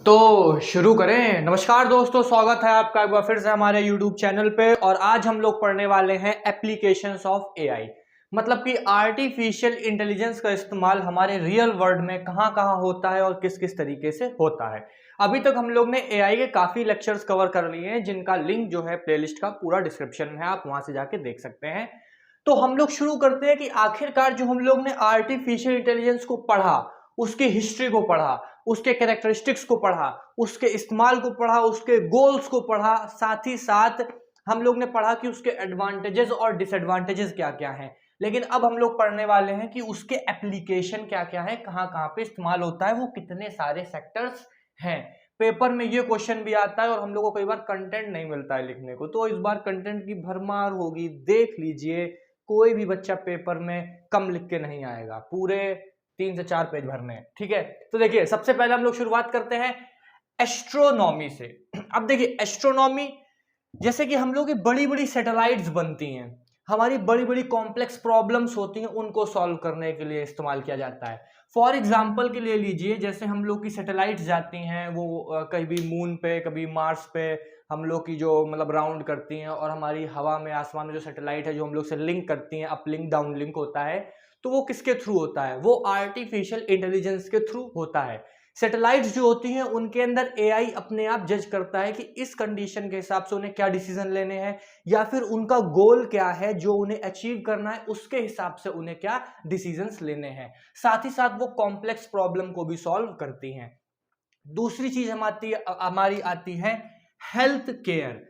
तो शुरू करें। नमस्कार दोस्तों, स्वागत है आपका एक बार फिर से हमारे YouTube चैनल पे। और आज हम लोग पढ़ने वाले हैं एप्लीकेशंस ऑफ एआई, मतलब कि आर्टिफिशियल इंटेलिजेंस का इस्तेमाल हमारे रियल वर्ल्ड में कहाँ कहाँ होता है और किस किस तरीके से होता है। अभी तक हम लोग ने एआई के काफी लेक्चर्स कवर कर लिए हैं, जिनका लिंक जो है प्लेलिस्ट का पूरा डिस्क्रिप्शन में है, आप वहां से जाके देख सकते हैं। तो हम लोग शुरू करते हैं कि आखिरकार जो हम लोग ने आर्टिफिशियल इंटेलिजेंस को पढ़ा, उसकी हिस्ट्री को पढ़ा, उसके कैरेक्टरिस्टिक्स को पढ़ा, उसके इस्तेमाल को पढ़ा, उसके गोल्स को पढ़ा, साथ ही साथ हम लोग ने पढ़ा कि उसके एडवांटेजेस और डिसएडवांटेजेस क्या क्या हैं। लेकिन अब हम लोग पढ़ने वाले हैं कि उसके एप्लीकेशन क्या क्या है, कहां कहां पे इस्तेमाल होता है, वो कितने सारे सेक्टर्स हैं। पेपर में ये क्वेश्चन भी आता है और हम लोग को कई बार कंटेंट नहीं मिलता है लिखने को, तो इस बार कंटेंट की भरमार होगी, देख लीजिए। कोई भी बच्चा पेपर में कम लिख के नहीं आएगा, पूरे 3 से 4 पेज भरने हैं, ठीक है। तो देखिए, सबसे पहले हम लोग शुरुआत करते हैं एस्ट्रोनॉमी से। अब देखिए, एस्ट्रोनॉमी जैसे कि हम लोग की बड़ी बड़ी सैटेलाइट्स बनती हैं, हमारी बड़ी बड़ी कॉम्प्लेक्स प्रॉब्लम्स होती हैं, उनको सॉल्व करने के लिए इस्तेमाल किया जाता है। फॉर एग्जाम्पल के लिए लीजिए, जैसे हम लोग की सैटेलाइट्स जाती हैं, वो कभी मून पे, कभी मार्स पे हम लोग की जो मतलब राउंड करती हैं, और हमारी हवा में, आसमान में जो सैटेलाइट है जो हम लोग से लिंक करती हैं, अपलिंक डाउन लिंक होता है, तो वो किसके थ्रू होता है? वो आर्टिफिशियल इंटेलिजेंस के थ्रू होता है। सैटेलाइट्स जो होती हैं उनके अंदर एआई अपने आप जज करता है कि इस कंडीशन के हिसाब से उन्हें क्या डिसीजन लेने हैं, या फिर उनका गोल क्या है जो उन्हें अचीव करना है, उसके हिसाब से उन्हें क्या डिसीजंस लेने हैं। साथ ही साथ वो कॉम्प्लेक्स प्रॉब्लम को भी सॉल्व करती हैं। दूसरी चीज हमारी आती है हेल्थ केयर।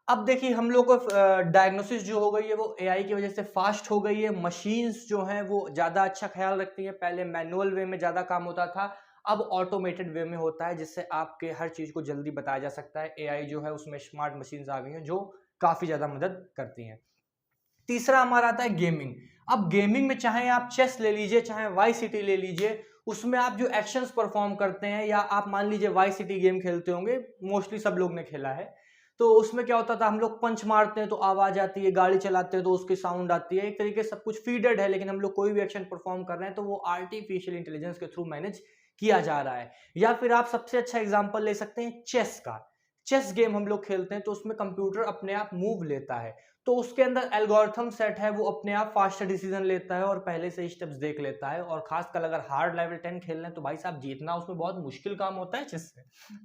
अब देखिए, हम लोग को डायग्नोसिस जो हो गई है वो एआई की वजह से फास्ट हो गई है। मशीन्स जो हैं वो ज्यादा अच्छा ख्याल रखती हैं। पहले मैनुअल वे में ज्यादा काम होता था, अब ऑटोमेटेड वे में होता है, जिससे आपके हर चीज को जल्दी बताया जा सकता है। एआई जो है उसमें स्मार्ट मशीन्स आ गई हैं जो काफी ज्यादा मदद करती हैं। तीसरा हमारा आता है गेमिंग। अब गेमिंग में चाहे आप चेस ले लीजिए, चाहे वाई सिटी ले लीजिए, उसमें आप जो एक्शंस परफॉर्म करते हैं, या आप मान लीजिए वाई सिटी गेम खेलते होंगे, मोस्टली सब लोग ने खेला है। तो उसमें क्या होता था, हम लोग पंच मारते हैं तो आवाज आती है, गाड़ी चलाते हैं तो उसकी साउंड आती है, एक तरीके से सब कुछ फीडेड है, लेकिन हम लोग कोई भी एक्शन परफॉर्म कर रहे हैं तो वो आर्टिफिशियल इंटेलिजेंस के थ्रू मैनेज किया जा रहा है। या फिर आप सबसे अच्छा एग्जाम्पल ले सकते हैं चेस का। चेस गेम हम लोग खेलते हैं तो उसमें कंप्यूटर अपने आप मूव लेता है, तो उसके अंदर एल्गोरिथम सेट है, वो अपने आप फास्टर डिसीजन लेता है और पहले से स्टेप्स देख लेता है। और खासकर अगर हार्ड लेवल 10 खेलना है तो भाई साहब, जीतना उसमें बहुत मुश्किल काम होता है चेस से,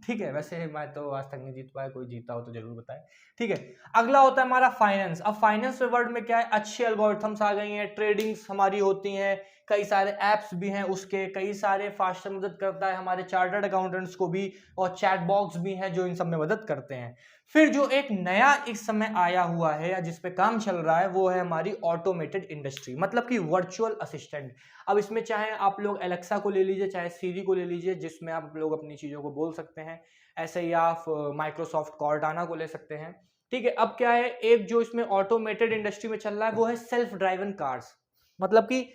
ठीक है। वैसे मैं तो आज तक नहीं जीत पाया, कोई जीता हो तो जरूर बताए, ठीक है। अगला होता है हमारा फाइनेंस। अब फाइनेंस वर्ल्ड में क्या है, अच्छे एल्गोरिथम्स आ गई हैं, ट्रेडिंग्स हमारी होती हैं, कई सारे एप्स भी हैं उसके, कई सारे फास्टर मदद करता है हमारे चार्टर्ड अकाउंटेंट्स को भी, और चैट बॉक्स भी हैं जो इन सब में मदद करते हैं। फिर जो एक नया इस समय आया हुआ है या जिस पे काम चल रहा है, वो है हमारी ऑटोमेटेड इंडस्ट्री, मतलब कि वर्चुअल असिस्टेंट। अब इसमें चाहे आप लोग एलेक्सा को ले लीजिए, चाहे सीरी को ले लीजिए, जिसमें आप लोग अपनी चीजों को बोल सकते हैं। ऐसे ही आप माइक्रोसॉफ्ट कॉर्टाना को ले सकते हैं, ठीक है। अब क्या है, एक जो इसमें ऑटोमेटेड इंडस्ट्री में चल रहा है वो है सेल्फ ड्राइवन कार्स, मतलब कि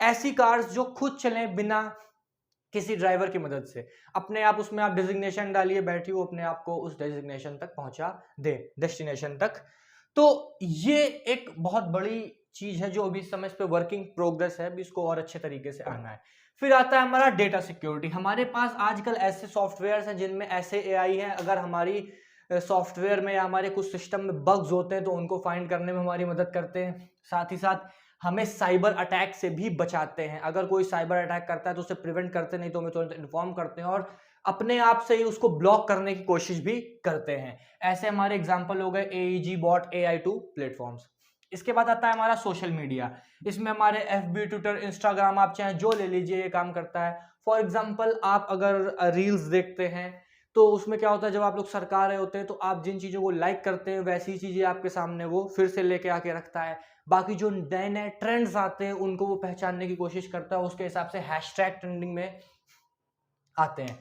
ऐसी कार्स जो खुद चलें बिना किसी ड्राइवर की मदद से। अपने आप उसमें आप डेजिग्नेशन डालिए, बैठिए, वो अपने आप को उस डेजिग्नेशन तक पहुंचा दे, डेस्टिनेशन तक। तो ये एक बहुत बड़ी चीज है जो अभी समय पे वर्किंग प्रोग्रेस है, अभी इसको और अच्छे तरीके से आना है। फिर आता है हमारा डेटा सिक्योरिटी। हमारे पास आजकल ऐसे सॉफ्टवेयर हैं जिनमें ऐसे एआई हैं, अगर हमारी सॉफ्टवेयर में या हमारे कुछ सिस्टम में बग्स होते हैं तो उनको फाइंड करने में हमारी मदद करते हैं। साथ ही साथ हमें साइबर अटैक से भी बचाते हैं। अगर कोई साइबर अटैक करता है तो उसे प्रिवेंट करते, नहीं तो हमें तुरंत इन्फॉर्म करते हैं और अपने आप से ही उसको ब्लॉक करने की कोशिश भी करते हैं। ऐसे हमारे एग्जांपल हो गए एईजी बॉट, AI2 प्लेटफॉर्म्स। इसके बाद आता है हमारा सोशल मीडिया। इसमें हमारे FB, ट्विटर, इंस्टाग्राम, आप चाहे जो ले लीजिए, ये काम करता है। फॉर एग्जाम्पल, आप अगर रील्स देखते हैं तो उसमें क्या होता है, जब आप लोग सरका रहे होते हैं तो आप जिन चीजों को लाइक करते हैं वैसी चीजें आपके सामने वो फिर से लेके आके रखता है। बाकी जो नए नए ट्रेंड्स आते हैं उनको वो पहचानने की कोशिश करता है, उसके हिसाब से हैशटैग ट्रेंडिंग में आते हैं।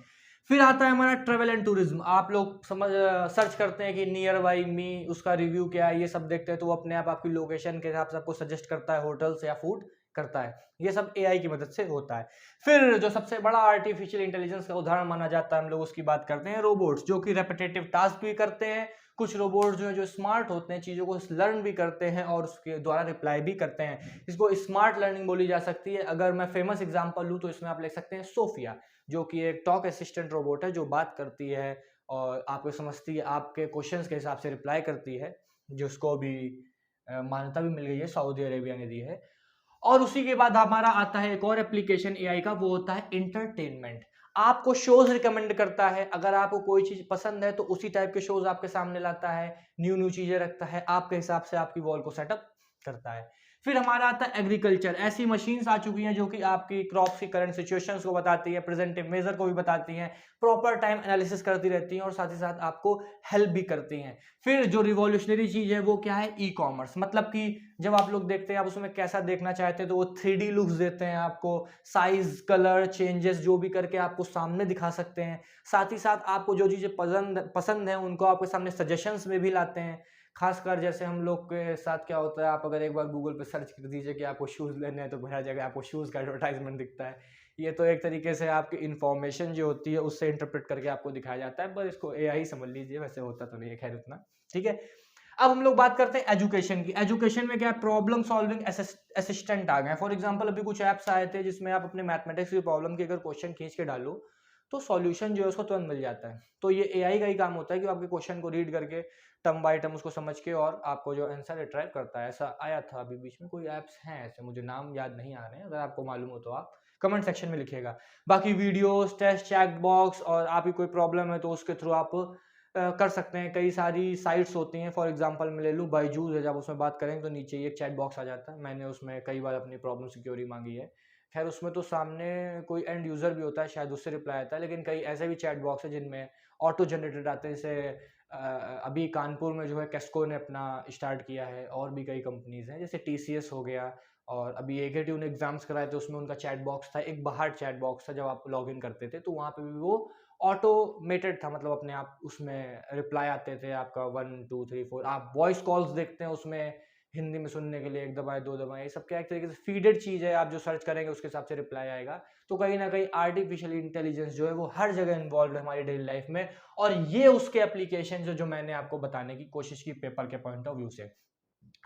फिर आता है हमारा ट्रेवल एंड टूरिज्म। आप लोग सर्च करते हैं कि नियर बाई मी, उसका रिव्यू क्या है, ये सब देखते हैं तो वो अपने आप आपकी लोकेशन के हिसाब से आपको सजेस्ट करता है होटल्स या फूड करता है। ये सब एआई की मदद से होता है। फिर जो सबसे बड़ा आर्टिफिशियल इंटेलिजेंस का उदाहरण माना जाता है, हम लोग उसकी बात करते हैं, रोबोट्स, जो कि रेपिटेटिव टास्क भी करते हैं। कुछ रोबोट जो है जो स्मार्ट होते हैं, चीज़ों को लर्न भी करते हैं और उसके द्वारा रिप्लाई भी करते हैं। इसको स्मार्ट लर्निंग बोली जा सकती है। अगर मैं फेमस एग्जांपल लूँ तो इसमें आप ले सकते हैं सोफिया, जो कि एक टॉक असिस्टेंट रोबोट है जो बात करती है और आपको समझती है, आपके क्वेश्चंस के हिसाब से रिप्लाई करती है, जिसको भी मान्यता भी मिल गई है, सऊदी अरेबिया ने दी है। और उसी के बाद हमारा आता है एक और एप्लीकेशन एआई का, वो होता है एंटरटेनमेंट। आपको शोज रिकमेंड करता है, अगर आपको कोई चीज पसंद है तो उसी टाइप के शोज आपके सामने लाता है, न्यू न्यू चीजें रखता है, आपके हिसाब से आपकी वॉल को सेटअप करता है। फिर हमारा आता है एग्रीकल्चर। ऐसी मशीन्स आ चुकी हैं जो कि आपकी क्रॉप्स की करंट सिचुएशंस को बताती है, प्रेजेंटिव मेजर को भी बताती हैं, प्रॉपर टाइम एनालिसिस करती रहती हैं और साथ ही साथ आपको हेल्प भी करती हैं। फिर जो रिवॉल्यूशनरी चीज है वो क्या है, ई कॉमर्स। मतलब कि जब आप लोग देखते हैं, आप उसमें कैसा देखना चाहते हैं तो वो 3D लुक्स देते हैं आपको, साइज कलर चेंजेस जो भी करके आपको सामने दिखा सकते हैं। साथ ही साथ आपको जो चीज़ें पसंद है उनको आपके सामने सजेशंस में भी लाते हैं। खासकर जैसे हम लोग के साथ क्या होता है, आप अगर एक बार गूगल पे सर्च कर दीजिए कि आपको शूज़ लेने हैं तो हर जगह आपको शूज़ का एडवर्टाइजमेंट दिखता है। ये तो एक तरीके से आपकी इन्फॉर्मेशन जो होती है उससे इंटरप्रेट करके आपको दिखाया जाता है, पर इसको एआई समझ लीजिए, वैसे होता तो नहीं है खैर उतना। ठीक है, अब हम लोग बात करते हैं एजुकेशन की। एजुकेशन में क्या है, प्रॉब्लम सॉल्विंग असिस्टेंट आ गए। फॉर एग्जांपल अभी कुछ ऐप्स आए थे जिसमें आप अपने मैथमेटिक्स की प्रॉब्लम की अगर क्वेश्चन खींच के डालो तो सॉल्यूशन जो है उसको तुरंत मिल जाता है। तो ये एआई का ही काम होता है कि वो आपके क्वेश्चन को रीड करके टर्म बाय टर्म उसको समझ के और आपको जो आंसर रिट्राइव करता है। ऐसा आया था अभी बीच में, कोई ऐप्स हैं ऐसे, मुझे नाम याद नहीं आ रहे हैं, अगर आपको मालूम हो तो आप कमेंट सेक्शन में लिखिएगा। बाकी वीडियोस, टेस्ट, चैट बॉक्स और आपकी कोई प्रॉब्लम है तो उसके थ्रू आप कर सकते हैं। कई सारी साइट्स होती हैं, फॉर एग्जांपल मैं ले लूँ बायजूस है, जब उसमें बात करेंगे तो नीचे ही एक चैट बॉक्स आ जाता है। मैंने उसमें कई बार अपनी प्रॉब्लम की क्वेरी मांगी है। खैर उसमें तो सामने कोई एंड यूज़र भी होता है, शायद उससे रिप्लाई आता है, लेकिन कई ऐसे भी चैट बॉक्स है जिनमें ऑटो जनरेटेड आते हैं। जैसे अभी कानपुर में जो है कैस्को ने अपना स्टार्ट किया है, और भी कई कंपनीज़ हैं जैसे टीसीएस हो गया, और अभी एकेटीयू ने एग्जाम्स कराए थे उसमें उनका चैट बॉक्स था, एक बाहर चैट बॉक्स था, जब आप लॉग इन करते थे तो वहाँ पे भी वो ऑटोमेटेड था, मतलब अपने आप उसमें रिप्लाई आते थे आपका 1 2 3 4। आप वॉइस कॉल्स देखते हैं उसमें हिंदी में सुनने के लिए, 1 दबाएँ 2 दबाएँ, ये सब क्या एक तरीके से फीडेड चीज़ है, आप जो सर्च करेंगे उसके हिसाब से रिप्लाई आएगा। तो कहीं न कहीं आर्टिफिशियल इंटेलिजेंस जो है वो हर जगह इन्वॉल्व्ड है हमारी डेली लाइफ में, और ये उसके एप्लीकेशन जो मैंने आपको बताने की कोशिश की पेपर के पॉइंट ऑफ व्यू से।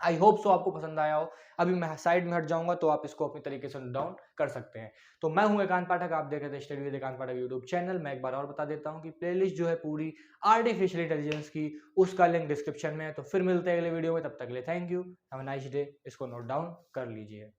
आई होप सो आपको पसंद आया हो। अभी मैं साइड में हट जाऊँगा तो आप इसको अपनी तरीके से नोट डाउन कर सकते हैं। तो मैं हूँ एकांत पाठक, आप देख रहे थे स्टडी विद एकांत पाठक यूट्यूब चैनल। मैं एक बार और बता देता हूँ कि प्लेलिस्ट जो है पूरी आर्टिफिशियल इंटेलिजेंस की, उसका लिंक डिस्क्रिप्शन में है। तो फिर मिलते हैं अगले वीडियो में, तब तक के लिए thank you, have a nice day. इसको नोट डाउन कर लीजिए।